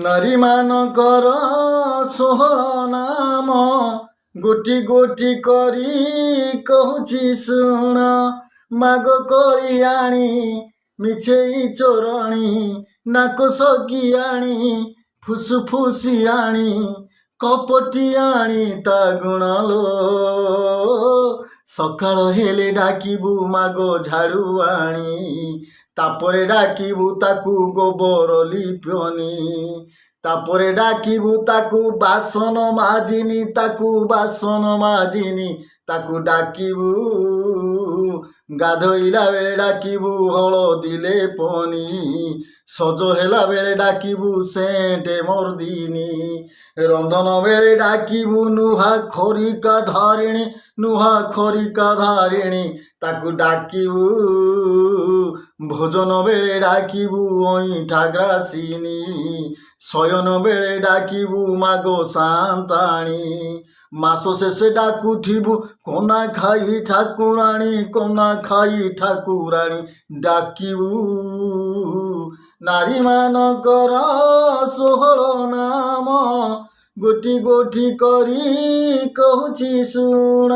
नारी मानकर षोहळ नाम गोटी गोटी करी कहूची शुण माग कली आणी मिछेई चोरणी नाक सगी आणी फुसुफुसी आणी कपटी आणी ता गुणलो सकाळ हेले डाकिबु मागो झाड़ू आणी तापरे डाकिबु ताकू गोबर लिप्यनी तापरे डाकिबु ताकू बासन माजिनी ताकू बासन माजिनी ताकू डाकिबु गाधोइला बेले डाकिबु हळदी लेपनी सज हेला बेले डाकिबु सेंटे मर्दिनी रंधन बेले डाकिबु नुहा खरिका धारिणी नुहा खरिका धारिणी ताकू डाकिबु भोजन बेले डाकिबु अईठा ग्रासिनी शयन बेले डाकिबु मागो सांताणी मास शेषे डाकुथिबु कोना खाई ठाकुराणी कोना खाई ठाकुराणी डाकिबु नारी मानकर षोहळ नाम गोटी गोटी करी कहूची शुण।